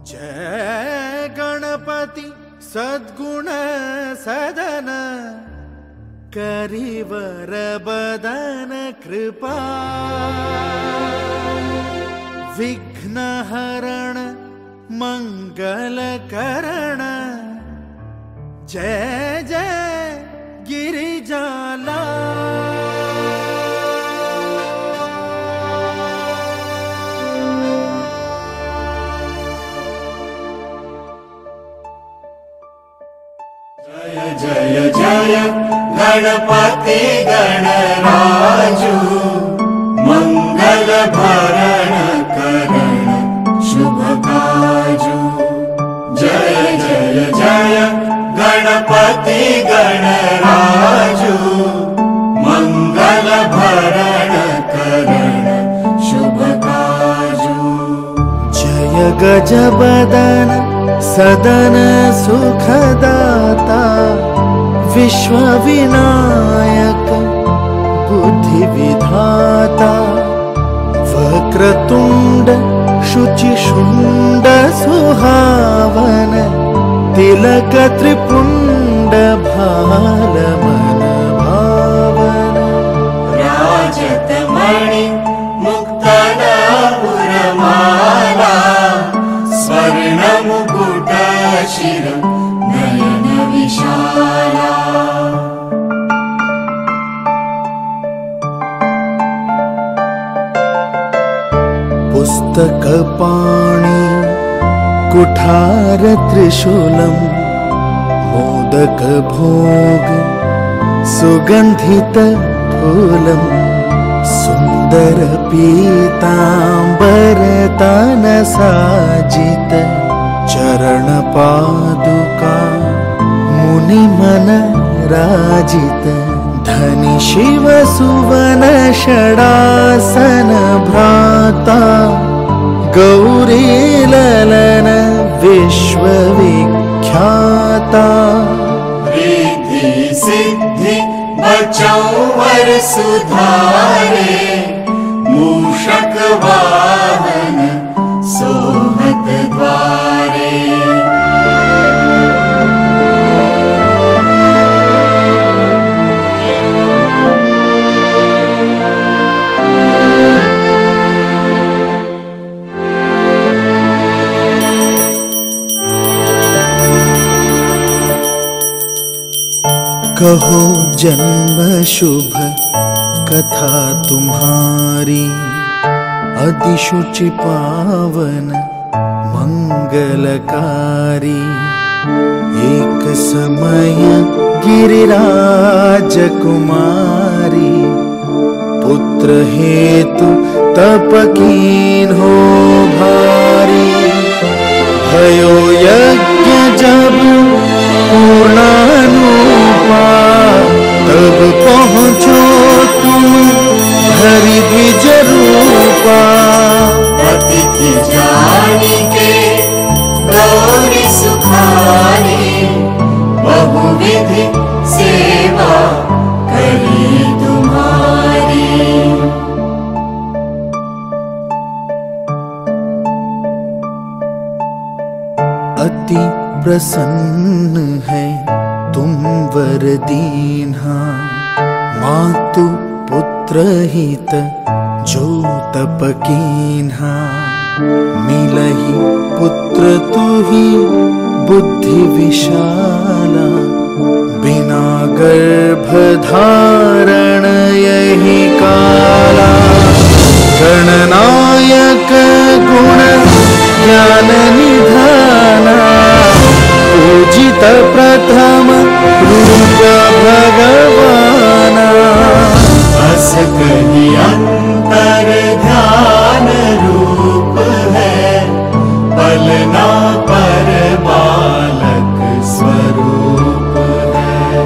जय गणपति सद्गुण सदन करिवर बदन कृपा विघ्न हरण मंगल करण जय जय गिरिजाला। जय जय गणपति गणराजु मंगल भरण करण शुभ काजु। जय जय जय गणपति गणराजु मंगल भरण करण शुभ काजु। जय गजबदन सदन सुखदाता विश्व विनायक बुद्धि विधाता वक्रतुंड शुचिशुंड सुहावन तिलक त्रिपुंड भाल मन भावन। राजत मणि मुक्तन पुरमाला स्वर्ण मुकुट शिर नयन विशाला। पुस्तक पाणि कुठार त्रिशूलम मोदक भोग सुगंधित फूलम सुंदर पीतांबर तन साजित चरण पादुका मुनि मन राजित धनि शिव सुवन षडासन भ्राता गौरी ललन विश्व विख्याता। रिद्धि सिद्धि बचौवर सुधारे मूषक वाहन सोहत द्वारे। कहो जन्म शुभ कथा तुम्हारी अतिशुचि पावन मंगलकारी। एक समय गिरिराज कुमारी पुत्र हेतु तप कीन हो भारी। भयो यज्ञ जब पूर्णानुपा तब पहुँचो तुम हरि द्विज रूपा। अतिथि जानी के गौरी सुखानी बहुविधि सेवा करी तुम्हारी। अति प्रसन्न है तुम वर दीन्हा मातु पुत्र हित जो तप कीन्हा। मिलहि पुत्र तुहि बुद्धि विशाला बिना गर्भ धारण यही काला। गणनायक गुण ज्ञान निधाना पूजित प्रथम रूप भगवाना। बस कही अंतर ध्यान रूप है पलना पर बालक स्वरूप है।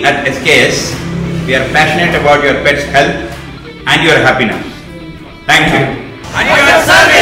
We at SKS, we are passionate about your pet's health and your happiness. Thank you. And your service.